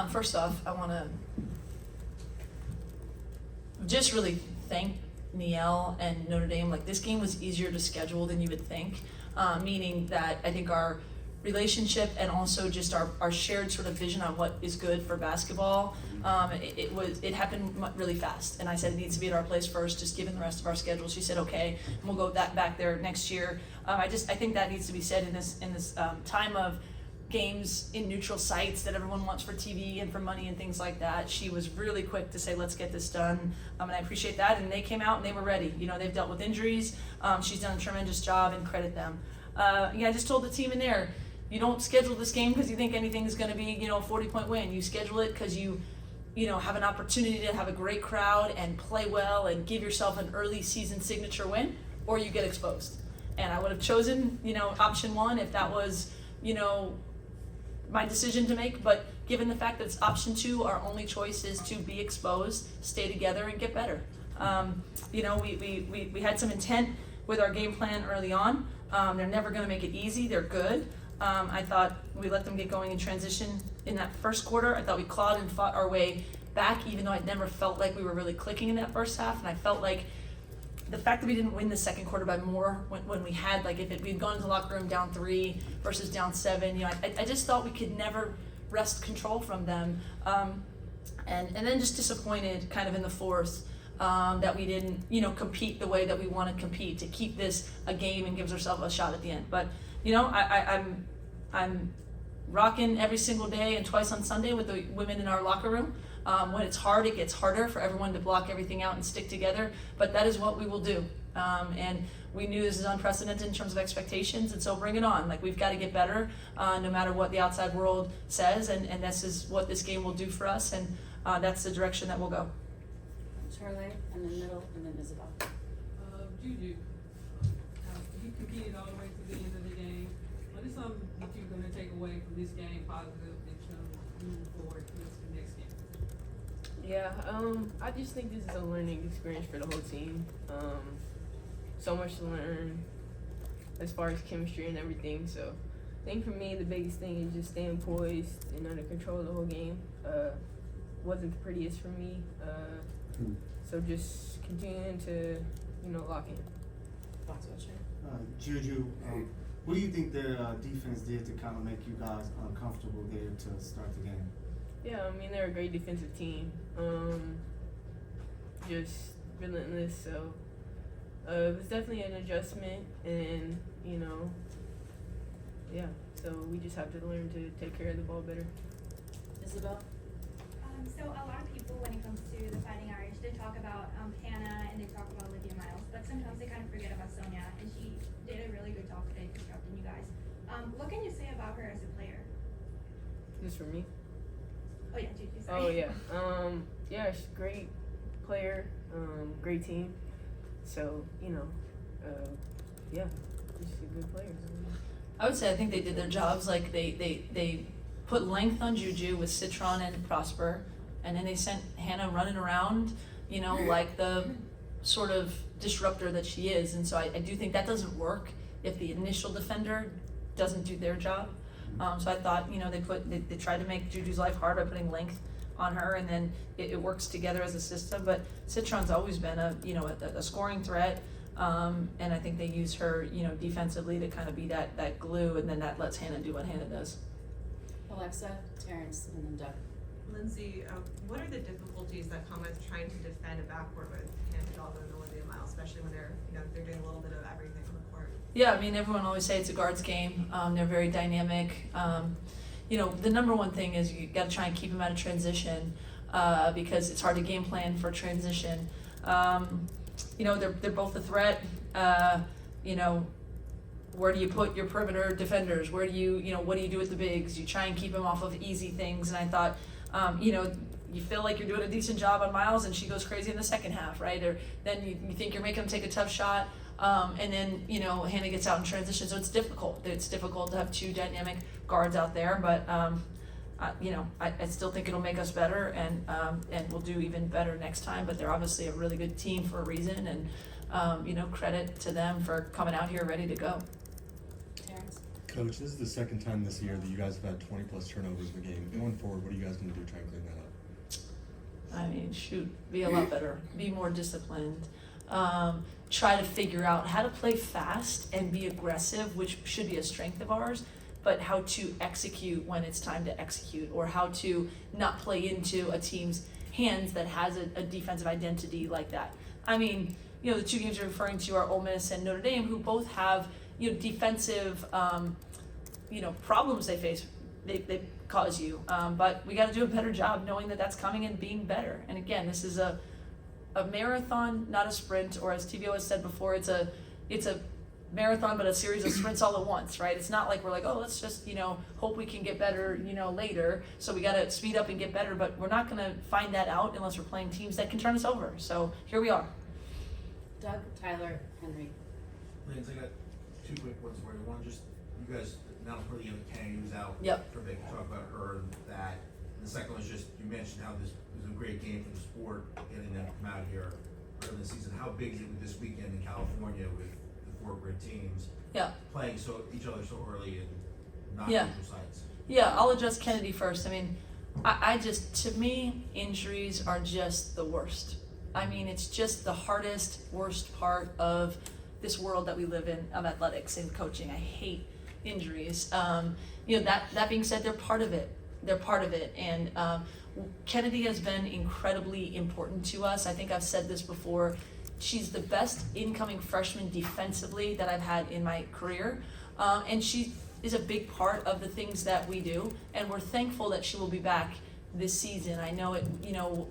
First off, I want to just really thank Niele and Notre Dame. Like, this game was easier to schedule than you would think, meaning that I think our relationship and also just our shared sort of vision on what is good for basketball, it happened really fast. And I said it needs to be at our place first, just given the rest of our schedule. She said okay, and we'll go back there next year. I think that needs to be said in this time of games in neutral sites that everyone wants for TV and for money and things like that. She was really quick to say, let's get this done, and I appreciate that. And they came out and they were ready. You know, they've dealt with injuries. She's done a tremendous job, and credit them. I just told the team in there, you don't schedule this game because you think anything is going to be, a 40-point win. You schedule it because you have an opportunity to have a great crowd and play well and give yourself an early season signature win, or you get exposed. And I would have chosen, option one if that was, my decision to make, but given the fact that it's option two, our only choice is to be exposed, stay together, and get better. We had some intent with our game plan early on. They're never going to make it easy. They're good. I thought we let them get going in transition in that first quarter. I thought we clawed and fought our way back, even though I'd never felt like we were really clicking in that first half. And I felt like the fact that we didn't win the second quarter by more when we had, like, if we'd gone to the locker room down 3 versus down 7, I just thought we could never wrest control from them. And then just disappointed kind of in the fourth that we didn't, compete the way that we want to compete to keep this a game and gives ourselves a shot at the end. But, I'm rocking every single day and twice on Sunday with the women in our locker room. When it's hard, it gets harder for everyone to block everything out and stick together, but that is what we will do. And we knew this is unprecedented in terms of expectations, and so bring it on. Like, we've got to get better no matter what the outside world says, and this is what this game will do for us, and that's the direction that we'll go. Charlie, and then middle, and then Isabel. JuJu, you competed all the way to the end of the game. What is something that you're going to take away from this game positive that you'll move forward to the next game? Yeah, I just think this is a learning experience for the whole team. So much to learn as far as chemistry and everything. So I think for me, the biggest thing is just staying poised and under control the whole game. Wasn't the prettiest for me. So just continuing to, lock in. JuJu, what do you think their defense did to kind of make you guys uncomfortable there to start the game? Yeah, I mean, they're a great defensive team. Just relentless. So it was definitely an adjustment, and so we just have to learn to take care of the ball better. Isabel? So a lot of people, when it comes to the Fighting Irish, they talk about Hannah and they talk about Olivia Miles, but sometimes they kind of forget about Sonia, and she did a really good job today disrupting you guys. What can you say about her as a player? Just for me? Oh yeah, JuJu, sorry. Oh yeah. Yeah, she's a great player, great team. So, yeah, she's a good player. I would say I think they did their jobs. Like, they put length on JuJu with Citron and Prosper, and then they sent Hannah running around, like the sort of disruptor that she is. And so I do think that doesn't work if the initial defender doesn't do their job. So I thought, they tried to make JuJu's life hard by putting length on her, and then it works together as a system. But Citron's always been a scoring threat, and I think they use her, defensively to kind of be that glue, and then that lets Hannah do what Hannah does. Alexa, Terrence, and then Doug. Lindsay, what are the difficulties that come with trying to defend a backcourt with Hannah Dalton and Olivia Miles, especially when they're doing a little bit of everything on the court? Yeah, I mean, everyone always say it's a guards game. They're very dynamic. The number one thing is you got to try and keep them out of transition because it's hard to game plan for transition. They're both a threat. Where do you put your perimeter defenders? Where do you, what do you do with the bigs? You try and keep them off of easy things. And I thought, you feel like you're doing a decent job on Miles, and she goes crazy in the second half, right? Or then you think you're making them take a tough shot, and then Hannah gets out in transition. So it's difficult. It's difficult to have two dynamic guards out there, but I still think it'll make us better, and we'll do even better next time. But they're obviously a really good team for a reason, and credit to them for coming out here ready to go. Terrence? Coach, this is the second time this year that you guys have had 20+ turnovers in a game. Going forward, what are you guys going to do to try and clean that up? I mean, shoot, be a lot better, be more disciplined, try to figure out how to play fast and be aggressive, which should be a strength of ours, but how to execute when it's time to execute, or how to not play into a team's hands that has a defensive identity like that. I mean, you know, the two games you're referring to are Ole Miss and Notre Dame, who both have, you know, defensive, you know, problems they face. They cause you, but we got to do a better job knowing that that's coming and being better. And again, this is a marathon, not a sprint, or as TVO has said before, it's a marathon, but a series of sprints all at once, right? It's not like we're like, oh, let's just, you know, hope we can get better, you know, later. So we got to speed up and get better, but we're not going to find that out unless we're playing teams that can turn us over. So here we are. Doug, Tyler, Henry. Lindsay, I got two quick ones for you. One, just, you guys announced for the Kenny who's out Yep. for a bit, talk about her and that. And the second one is just, you mentioned how this was a great game for the sport, getting them to come out here early in the season. How big is it with this weekend in California with the 4 great teams Yeah. playing each other so early and not Yeah. neutral sites? Yeah, I'll address Kennedy first. I mean, I just, to me, injuries are just the worst. I mean, it's just the hardest, worst part of this world that we live in, of athletics and coaching. I hate injuries. You know, that being said, they're part of it. They're part of it. And Kennedy has been incredibly important to us. I think I've said this before. She's the best incoming freshman defensively that I've had in my career. And she is a big part of the things that we do. And we're thankful that she will be back this season. I know it, you know,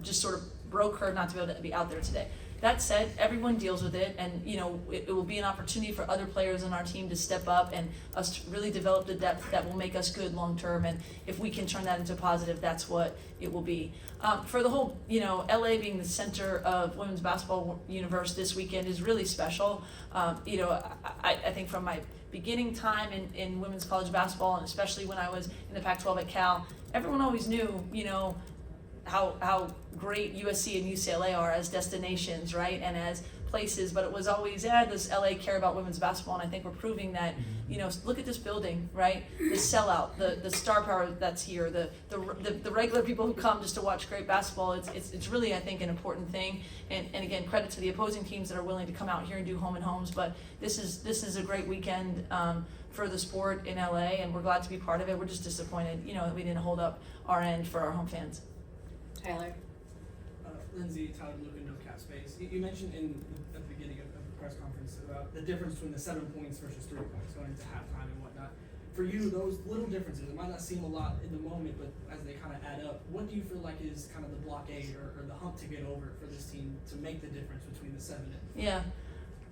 just sort of broke her not to be able to be out there today. That said, everyone deals with it, and you know, it will be an opportunity for other players on our team to step up and us to really develop the depth that will make us good long term. And if we can turn that into positive, that's what it will be. For the whole, you know, LA being the center of women's basketball universe this weekend is really special. You know, I think from my beginning time in women's college basketball, and especially when I was in the Pac-12 at Cal, everyone always knew, you know, how great USC and UCLA are as destinations, right, and as places, but it was always, does LA care about women's basketball? And I think we're proving that, you know, look at this building, right, the sellout, the star power that's here, the regular people who come just to watch great basketball. It's really, I think, an important thing, and again, credit to the opposing teams that are willing to come out here and do home and homes, but this is a great weekend for the sport in LA, and we're glad to be part of it. We're just disappointed, you know, that we didn't hold up our end for our home fans. Tyler. Lindsay, Tyler, looking no cap space. You mentioned at the beginning of the press conference about the difference between the 7 points versus 3 points going into halftime and whatnot. For you, those little differences, it might not seem a lot in the moment, but as they kind of add up, what do you feel like is kind of the blockade or the hump to get over for this team to make the difference between the 7 and? Yeah,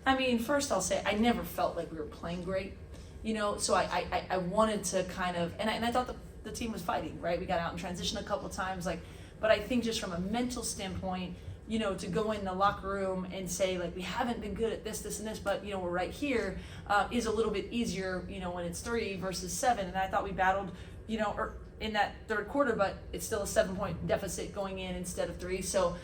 I mean, first I'll say I never felt like we were playing great, you know. So I wanted to kind of, and I thought the team was fighting, right? We got out in transition a couple times, like. But I think just from a mental standpoint, you know, to go in the locker room and say, like, we haven't been good at this, and this, but, you know, we're right here, is a little bit easier, you know, when it's 3 versus 7. And I thought we battled, you know, in that third quarter, but it's still a 7-point deficit going in instead of 3. So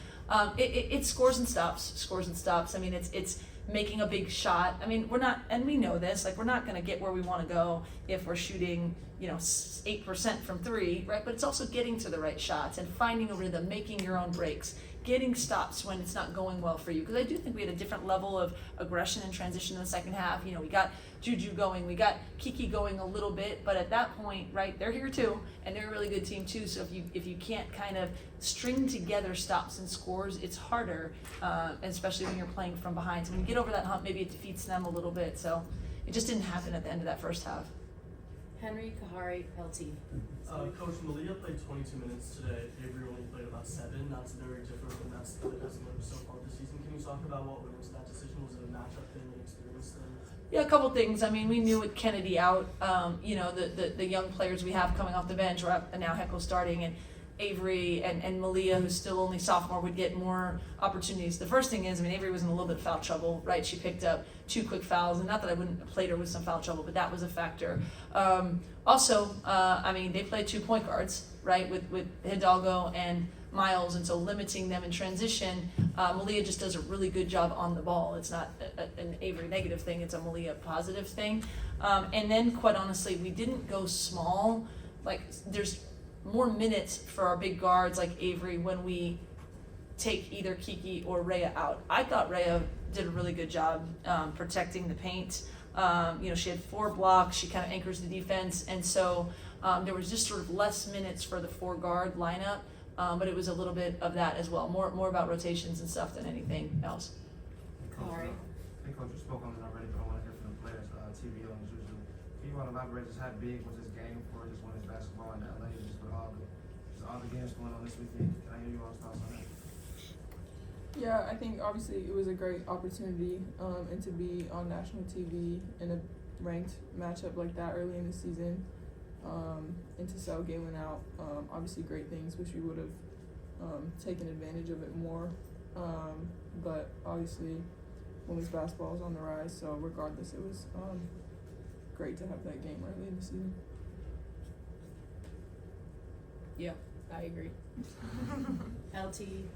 it's scores and stops. I mean, it's making a big shot. I mean, we're not, and we know this, like, we're not going to get where we want to go if we're shooting, you know, 8% from 3, right? But it's also getting to the right shots and finding a rhythm, making your own breaks, getting stops when it's not going well for you. Because I do think we had a different level of aggression and transition in the second half. You know, we got JuJu going, we got Kiki going a little bit, but at that point, right, they're here too, and they're a really good team too. So if you can't kind of string together stops and scores, it's harder, especially when you're playing from behind. So when you get over that hump, maybe it defeats them a little bit. So it just didn't happen at the end of that first half. Henry, Kahari, LT. Coach, Malia played 22 minutes today. Avery only played about 7. That's very different from that split that hasn't been so far this season. Can you talk about what went into that decision? Was it a matchup thing, an experience thing? Yeah, a couple things. I mean, we knew with Kennedy out, you know, the young players we have coming off the bench, and now Heckle starting, and Avery and Malia, who's still only sophomore, would get more opportunities. The first thing is, I mean, Avery was in a little bit of foul trouble, right? She picked up 2 quick fouls, and not that I wouldn't have played her with some foul trouble, but that was a factor. Also, I mean, they played 2 point guards, right, with Hidalgo and Miles, and so limiting them in transition. Malia just does a really good job on the ball. It's not an Avery negative thing, it's a Malia positive thing. And then quite honestly, we didn't go small. Like there's more minutes for our big guards like Avery when we take either Kiki or Rhea out. I thought Rhea did a really good job protecting the paint. She had 4 blocks, she kind of anchors the defense, and so there was just sort of less minutes for the 4 guard lineup, but it was a little bit of that as well, more about rotations and stuff than anything else. Kahari. Hey coach, you spoke on it already, but I want to hear from the players, TV on JuJu. Can you elaborate just how big was this game for just women's basketball in LA, just with all the games going on this weekend? Can I hear you all's thoughts on that? Yeah, I think obviously it was a great opportunity, and to be on national TV in a ranked matchup like that early in the season, and to sell Galen out. Obviously great things. Wish we would have taken advantage of it more, but obviously women's basketball is on the rise. So regardless, it was great to have that game early in the season. Yeah, I agree. LT,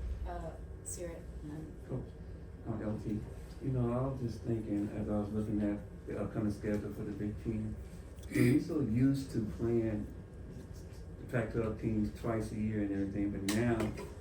Sirit, and then Coach, LT, I was just thinking as I was looking at the upcoming schedule for the Big Ten, we're so used to playing the Pac-12 teams twice a year and everything, but now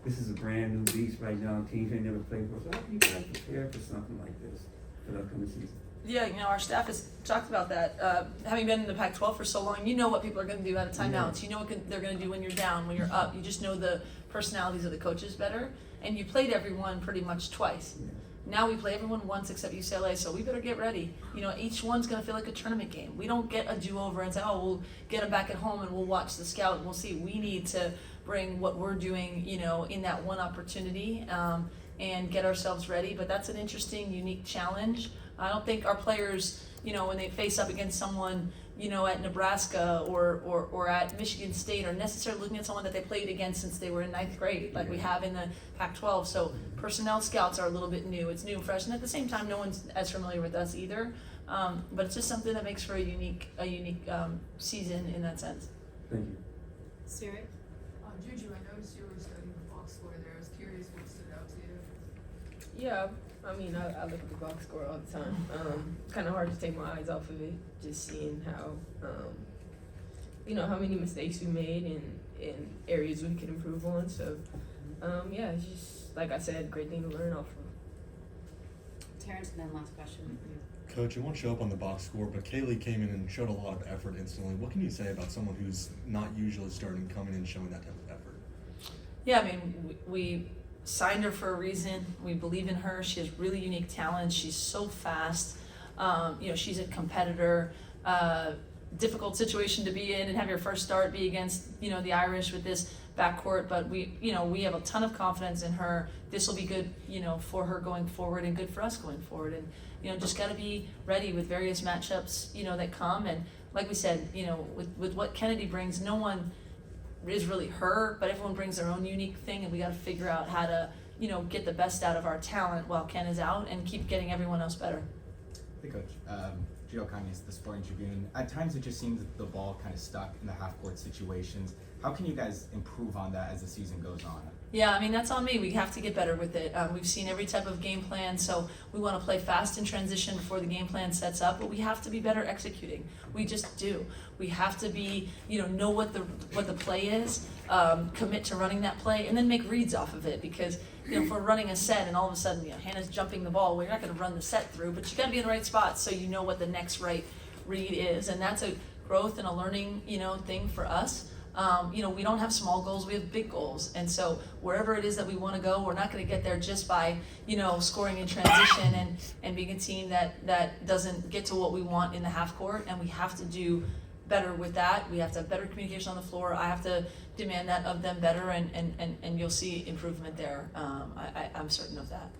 this is a brand new beast right now. Teams ain't never played before. So how do you guys prepare for something like this for the upcoming season? Yeah, our staff has talked about that. Having been in the Pac-12 for so long, you know what people are going to do out of timeouts. You know what they're going to do when you're down, when you're up. You just know the personalities of the coaches better. And you played everyone pretty much twice. Yeah. Now we play everyone once except UCLA, so we better get ready. Each one's going to feel like a tournament game. We don't get a do-over and say, we'll get them back at home and we'll watch the scout and we'll see. We need to bring what we're doing, in that one opportunity and get ourselves ready. But that's an interesting, unique challenge. I don't think our players, when they face up against someone, at Nebraska or at Michigan State are necessarily looking at someone that they played against since they were in 9th grade, like we have in the Pac-12. So personnel scouts are a little bit new. It's new and fresh, and at the same time, no one's as familiar with us either. But it's just something that makes for a unique season in that sense. Thank you. Sirit. JuJu, I noticed you were studying the box score there. I was curious what stood out to you. Yeah, I mean, I look at the box score all the time. Kind of hard to take my eyes off of it, just seeing how, how many mistakes we made and areas we could improve on. So, it's just, like I said, great thing to learn off of. Terrence, and then last question. Coach, you won't show up on the box score, but Kaylee came in and showed a lot of effort instantly. What can you say about someone who's not usually starting, coming in, showing that type of effort? Yeah, I mean, we signed her for a reason. We believe in her. She has really unique talents. She's so fast. She's a competitor. Difficult situation to be in and have your first start be against, the Irish with this backcourt. But we have a ton of confidence in her. This will be good, for her going forward and good for us going forward. And, just got to be ready with various matchups, that come. And like we said, with what Kennedy brings, no one is really her, but everyone brings their own unique thing, and we got to figure out how to, get the best out of our talent while Ken is out and keep getting everyone else better. Hey Coach, Gio Kanyes, the Sporting Tribune. At times it just seems that the ball kind of stuck in the half-court situations. How can you guys improve on that as the season goes on? Yeah, I mean, that's on me. We have to get better with it. We've seen every type of game plan, so we want to play fast in transition before the game plan sets up, but we have to be better executing. We just do. We have to be, know what the play is, commit to running that play, and then make reads off of it, because, if we're running a set and all of a sudden, Hannah's jumping the ball, we're not going to run the set through, but you got to be in the right spot so you know what the next right read is, and that's a growth and a learning, thing for us. We don't have small goals, we have big goals. And so wherever it is that we want to go, we're not going to get there just by, scoring in transition and being a team that doesn't get to what we want in the half court. And we have to do better with that. We have to have better communication on the floor. I have to demand that of them better, and you'll see improvement there. I'm certain of that.